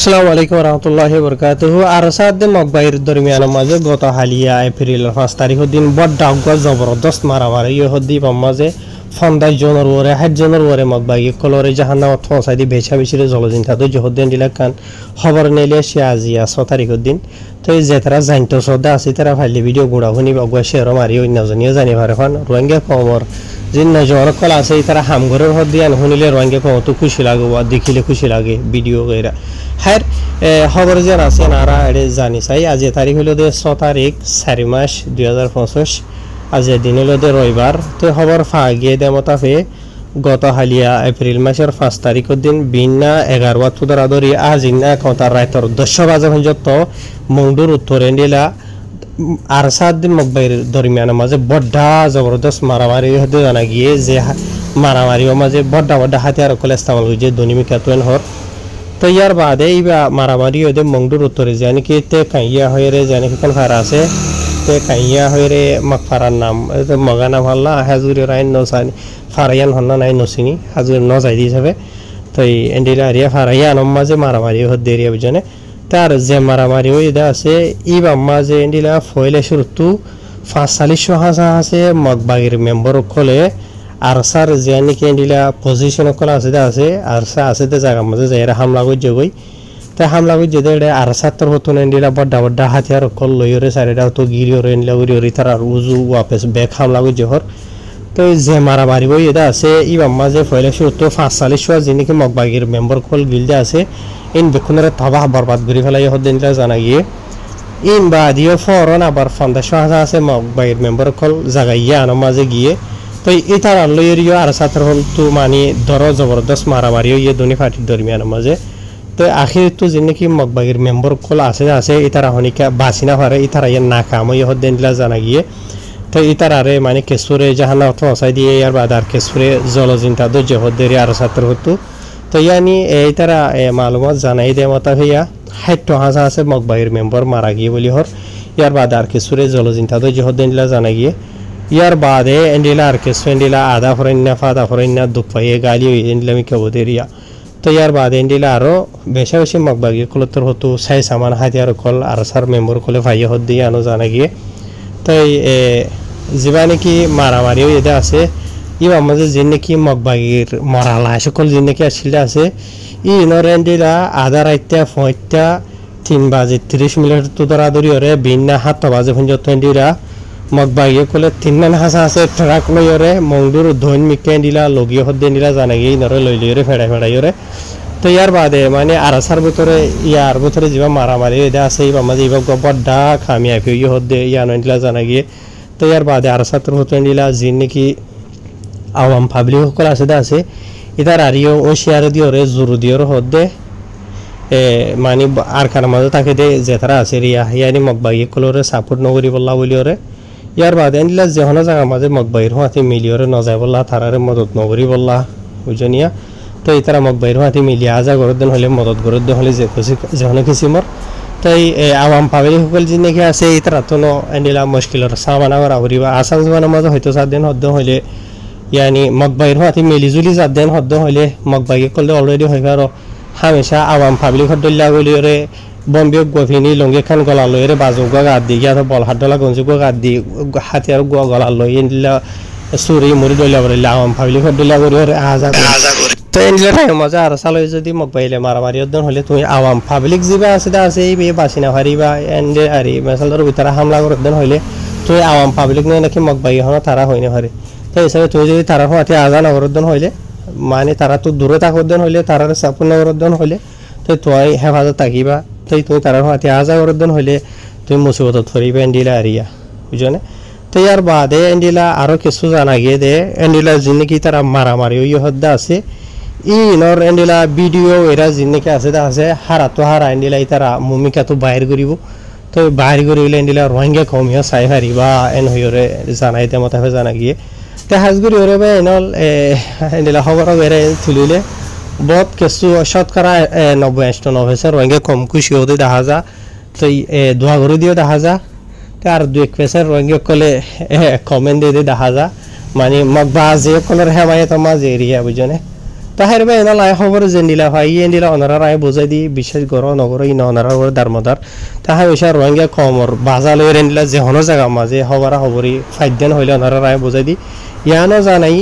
আসসালামু আলাইকুম রহমতুল্লাহি বরকাতুহু আরসাদ মকবাইর দরমিয়ান মাঝে গত হালিয়া এপ্রিল 5 তারিখ দিন বড় ডাউগা জবরদস্ত মারামারি হদ্দি মাঝে 50 জনের ওরে 60 জনের ওরে মকবাই কলরে জাহান্নামত পৌঁছাই দি বেশা বেশিরে জলজিন তাদু জহদ্দিন দিলা কান খবর নেলে সে আজিয়া 6 তারিখ দিন তো এই যে তারা জানতো সদা আছে তারা ফাইলে ভিডিও গুড়া হুনি বগবা শেয়ার মারি অন্য জনিয়া জানি পারে খান রোহিঙ্গা কমর जिन नौजवान कल आसे तारा हामघर हदियान हुनिले रोहिंग्या को तो खुशी लागे वा देखिले खुशी लागे वीडियो गैरा खैर खबर जे आसे नारा एडे जानि चाइ आज तारिख हलो दे 6 तारिख 4 मास 2025 आज दिन हलो दे रविवार तो खबर फागे दे मताफे गत हालिया एप्रिल मासेर 5 तारिख दिन बिना 11 वात दरादरी आज इना कौंतार रातर 10 बाजे पर्यंत मंगडुर उत्तरे निला आरसाद मकबाइर दरमियान माजे बड्डा जबरदस्त मारामारी हदे जाना गिए जे मारामारी माजे बड्डा बड्डा हथियार कल इस्तेमाल हुए दोनिमी कातुन हर तो यार बाद इबा मारामारी हदे मंगडुर उत्तरे जाने कि ते काइया होयरे जाने कि कन फारा से ते काइया होयरे मकफारार नाम तो मगा नाम हल्ला हाजुरी राइन नसानी फारायान हन्ना नाइ नसिनी हाजुर न जायदि हिसाबे तो एंडिला रिया फारायान माजे मारामारी हदे रिया बजने तार जे मारामारी होइदा আছে ইবা মাঝে এন্ডিলা ফয়লে শুরুতু 45 হাসা আছে মকবাগির মেম্বার কলে আরসার জানি কে এন্ডিলা পজিশন কল আছে আরসা আছে তে জায়গা মাঝে যাইরা হামলা কইজে গই তে হামলা কইজে দেড়ে আরসা তোর হতো এন্ডিলা বড় বড় হাতিয়ার কল লইরে সাইডা তো গিরিওরে এন্ডিলা গিরিওরে তার উজু ওয়াপস ব্যাক হামলা কইজে হর তো যে মারামারি হইদা আছে ইবা মাঝে ফয়লে শুরুতু 45 জানি কে মকবাগির মেম্বার কল গিলদে আছে इन बेखुनरे तबाह बर्बाद करी फेलाई हदिनला जाना गिए इन बादियो फरन आबार 15 আছে মকবাইর মেম্বার কল জাগাইয়া আনো মাঝে গিয়ে তো ইতার লইরিও আর সাতর হল তো মানে দর জবরদস্ত মারামারি হইয়ে দুনি পার্টির দরমিয়ান মাঝে তো আখির তো জিনে কি মকবাইর মেম্বার কল আছে ইতার হনিকা বাসিনা পারে ইতার ইয়া নাকাম হইয়ে হদিনলা জানা গিয়ে তো ইতার আরে মানে কেসুরে জাহান্না অর্থ আসাই দিয়ে ইয়ার বাদার কেসুরে জলজিনতা দো যে হদেরি আর সাতর হতো तो यानी এই তারা মালুমাত জানাই দে মতা হইয়া 60 হাজার আছে মকবাইর মেম্বার মারা গিয়ে বলি হর ইয়ার বাদ আর কিছুরে জলজিনতা তো জহদিনলা জানা গিয়ে ইয়ার বাদে এন্ডিলা আর কিছু এন্ডিলা আদা ফরেন্না ফাদা ফরেন্না দুপায়ে গালি এন্ডিলামি কবদেরিয়া তো ইয়ার বাদে এন্ডিলা আরো বেশি বেশি মকবাগি কলতর হতো সাই সামান হাতিয়ার কল আর সার মেম্বার কলে ভাইয়ে হদ দিয়ে আনো জানা গিয়ে তো জীবানে কি মারামারি হইতে আছে ইবা মাঝে জিনে কি মকবাগির মরালা সকল জিনে কি আসলে আছে ই নরেন্ডিলা আধা রাইতা 3 বাজে 30 মিনিট তো দরাদরি ওরে বিনা 7 বাজে পর্যন্ত এন্ডিরা মকবাগি কলে 3 মান হাসা আছে ট্রাক লইরে মংদুর ধন মিকেন্ডিলা লগিয়ে হদ্দেনিলা জানা গই নরে লইলিরে ফেড়াইরে তো ইয়ার বাদে মানে আরসার ভিতরে ইয়ার ভিতরে জিবা মারামারি এটা আছে ইবা মাঝে ইবা বড়ডা কামিয়াবি হদ্দে ইয়ানন্ডিলা জানা গিয়ে তো ইয়ার বাদে আরসাতর হতেন্ডিলা জিনে কি আওয়াম পাবলিক সকল আছে ইতার আরিও ও শেয়ার দিওরে জোর দিওর হদে মানে আর কার মাঝে থাকে দে যে তারা আছে রিয়া ইয়ানি মকবাগি কলরে সাপোর্ট নগরি বল্লা বলিওরে ইয়ার বাদে এন্ডিলা যেহনা জায়গা মাঝে মকবাগির হাতে মিলিওরে নজাই বল্লা তারারে মদত নগরি বল্লা বুঝনিয়া তো ইতারা মকবাগির হাতে মিলিয়া আজা গরদেন হলে মদত গরদেন হলে যে খুশি যেহনা কিসিমর তাই আওয়াম পাবলিক সকল জিনে কি আছে ইতারা তো এন্ডিলা মুশকিলর সামানা করা হরিবা আসাম জমানা মাঝে হয়তো সাদিন হদ হইলে यानी मकबाइर हाथी मिलिजुली जादेन हद हले मकबागी कल अलरेडी होइबारो हमेशा आवाम पाब्लिक हदल्ला गलिरे बम्बे गफिनी लंगे खान गला लयरे बाजुगा गादी या तो बल हादला गंजुगा गादी हाथियार गला लयिनला सुरी मुरि दल्ला बरला आवाम पाब्लिक हदल्ला गलिरे आजा तो एनला टाइम मजा आर सालय जदि मकबाइले मारामारी हदन हले तुई आवाम पाब्लिक जिबा আছে এই বে বাসিনা হারিবা এন্ডে আরি মেসালর ভিতরে হামলা করদন হইলে তুই আওয়াম পাবলিক নে নাকি মকবাই হনা তারা হইনে হারে তো হিসাবে তুই যদি তারা হাতে আজান অবরোধন হইলে মানে তারা তো দূরে থাকদন হইলে তারার সাপূর্ণ অবরোধন হইলে তো তুই হেফাজত থাকিবা তুই তারা হাতে আজা অবরোধন হইলে তুই মুসিবতত পড়িবা এন্ডিলা আরিয়া বুঝনে তো ইয়ার বাদে এন্ডিলা আরো কিছু জানা গিয়ে দে এন্ডিলা জিনে কি তারা মারামারি হই হদ্দা আছে ই নর এন্ডিলা ভিডিও এরা জিনে কি আছে হারা তো হারা এন্ডিলা তারা ভূমিকা তো বাইর করিব তো বাইর করিলে এন্ডিলা রোহিঙ্গা কমিয়া চাই হারিবা এন হইরে জানাইতে মতাফে জানা গিয়ে তে হাজগুরি ওরে বে নল এন্ডিলা খবর বেরে তুলিলে বহুত কিছু শতকরা 90-90% রোহিঙ্গা কম খুশি হতে দেখা যা তো দোয়া করে দিও দেখা যা তার 2% রোহিঙ্গা কলে কমেন্ট দিয়ে দেখা যা মানে মকবাজে কলর হেমায়ে তো মাঝে এরিয়া বুঝনে তাহের বে এনা লাই খবর জেন্দিলা ভাই এন্দিলা অনারা রায় বুঝাই দি বিশেষ গর নগর ইন অনারা ওর দারমদার তাহা ওইসা রোহিঙ্গা কমর বাজাল হয়ে রেন্দিলা যে হনো জায়গা মাঝে হবারা হবরি ফাইদান হইলে অনারা রায় বুঝাই দি ইয়ানো জানাই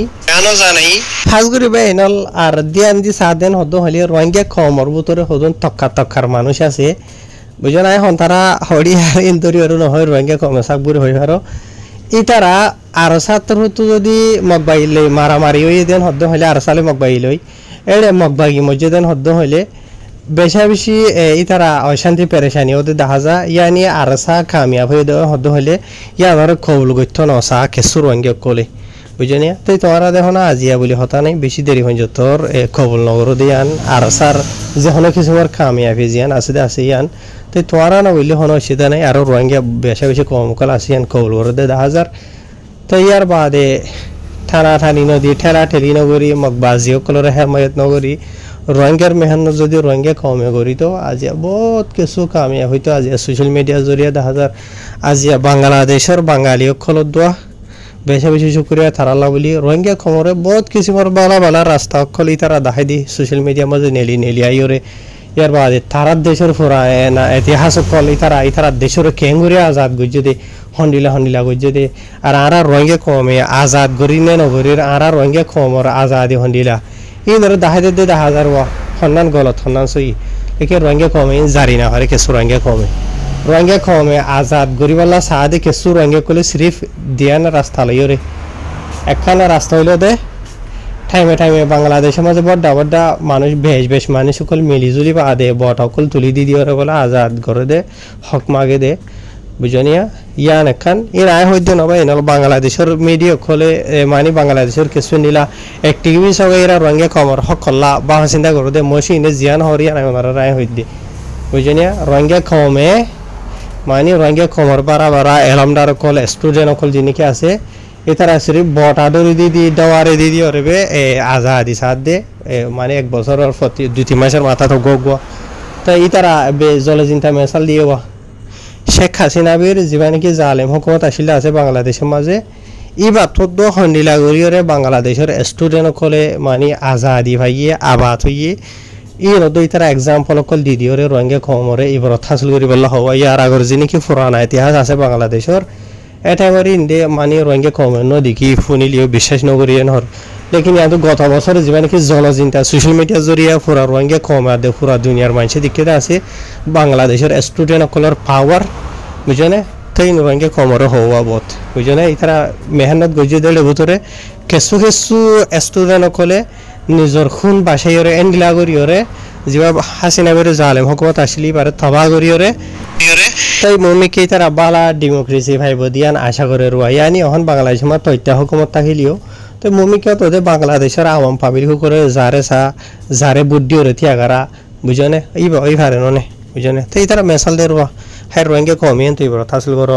হাজগুড়ি বে এনাল আর দিয়ান দি সাদেন হদ হইলে রোহিঙ্গা কমর ভিতরে হদন তক্কার মানুষ আছে বুঝো নাই হন তারা হরি আর ইন্দরি আর নহয় রোহিঙ্গা কমে সাকবুরি হই হারো ইতারা আর ছাত্র হতো যদি মগবাইলে মারামারি হয়ে দেন হদ্দ হইলে আর সালে মগবাইল হই এড়ে মগবাগি মসজিদ দেন হদ্দ হইলে বেশা বেশি ইতারা অশান্তি পেরেশানি ওদের দেখা যায় ইয়ানি আর সা কামিয়াব হয়ে দেওয়া হদ্দ হইলে ইয়া আমার কৌল গথ্য নসা কেসুর রঙ্গে কলে বুঝে তাই তোমারা দেখো না আজিয়া বলি হতা নাই বেশি দেরি হয়ে তোর কবল নগর দিয়ান আর সার যে হলো কিছুমার কামিয়াবি জিয়ান আছে ইয়ান তাই তোমারা না বললে হনো সেটা নাই আরো রোহিঙ্গা বেশা বেশি কম কাল আসিয়ান কবল করে দে 10,000 তো ইয়ার বাদে ঠানি নদী ঠেলি নগরী মগবাজিও কলর হেমায়ত নগরী রোহিঙ্গার মেহান্ন যদি রোহিঙ্গা কমে করি তো আজিয়া বহুত কিছু কামিয়া হয়তো আজিয়া সোশ্যাল মিডিয়া জরিয়া 10,000 আজিয়া বাংলাদেশের বাঙালিও খলত দোয়া বেশা বেশি শুক্রিয়া থারাল্লা বলি রোহিঙ্গা খবরে বহুত কিছুমার বালা রাস্তা অকল তারা দেখাই দি সোশ্যাল মিডিয়া মাঝে নেলি আইরে ইয়ার বাদে তারার দেশের ফুরা না ইতিহাস অকল ইতারা দেশের কেঙ্গুরি আজাদ গুজে দে হন্ডিলা গুজে দে আর আরা রোহিঙ্গা কমে আজাদ গরি নে নগরীর আরা রোহিঙ্গা কমর আজাদি হন্ডিলা ইনর দেখাই দে 10,000 ওয়া হন্নান গলত হন্নান সই একে রোহিঙ্গা কমে জারি না হরে কেসু রোহিঙ্গা কমে রোহিঙ্গা কমে আজাদ গরিবাল্লা সাদে কেসু রোহিঙ্গা কলে সিরিফ দিয়ান রাস্তা লইরে একখানা রাস্তা হইল দে টাইমে বাংলাদেশের মাঝে বড্ডা মানুষ বেশ মানুষ সকল মিলিজুলি বা দে বট সকল তুলি দি দিয়ে বলে আজাদ করে দে হক মাগে দে বুঝনিয়া ইয়ান একখান এর আয় হইতে নবা এনাল বাংলাদেশের মিডিয়া খোলে মানে বাংলাদেশের কিছু নিলা অ্যাক্টিভিস্ট হবে এরা রোহিঙ্গা কমর হক কল্লা বা চিন্তা করে দে মসিনে জিয়ান হরিয়া নাই ওনারা রায় হইতে বুঝনিয়া রোহিঙ্গা কমে মানে রোহিঙ্গা কমর বারা এলামদার কল স্টুডেন্ট সকল যিনিকে আছে এতারা সিরিফ বট আদরি দি দেওয়ারে দি ওরবে আজাদি সাথ দে মানে 1 বছরের প্রতি 2-3 মাসের মাথা তো গো তাই ইতারা জলজিন্তা মেসাল দিয়ে শেখ হাসিনাবির জীবানিকে জালেম হুকুমত আসলে আছে বাংলাদেশের মাঝে ইবার তো হন্ডিলা গরিয়রে বাংলাদেশের স্টুডেন্ট সকলে মানে আজাদি ভাইয়ে আবাদ হইয়ে নদী তারা এক্সাম্পল অকল দি দিওরে রোহিঙ্গা কমরে এবার হাসিল করি বললা হওয়া ইয়ার আগর যিনি পুরানা ইতিহাস আছে বাংলাদেশের এটা করে ইন্ডিয়া মানে রোহিঙ্গা কমে নদী কি ফুনিলিও বিশ্বাস নগরিয়ে নহর লেকিন ইয়াত গত বছর জীবানিকে জলচিন্তা সোশ্যাল মিডিয়া জরিয়া পুরা রোহিঙ্গা কমে দে পুরা দুনিয়ার মানুষের দিকে আছে বাংলাদেশের স্টুডেন্ট সকলের পাওয়ার বুঝনে তাই রোহিঙ্গা কমরে হওয়া বোধ বুঝনে এটারা মেহনত গজিয়ে দিলে ভিতরে কিছু স্টুডেন্ট সকলে নিজের খুন বাসাইরে এন্ডিলা করিয়রে যেবা হাসিনাবের জালেম হুকুমত আসলি পারে তবা করিয়রে তাই মমিকে তারা বালা ডেমোক্রেসি ভাইব দিয়ান আশা করে রুয়া ইয়ানি এখন বাংলাদেশের মা তৈত্যা হুকুমত থাকিলেও তো মমিকে তোদের বাংলাদেশের আওয়াম পাবলিক করে যারে বুদ্ধি ওরে থিয়াগারা বুঝনে এই ভারে ননে বুঝনে তাই তারা মেসাল দে রুয়া হ্যাঁ রোহিঙ্গা কমিয়েন তুই বড় হাসিল করো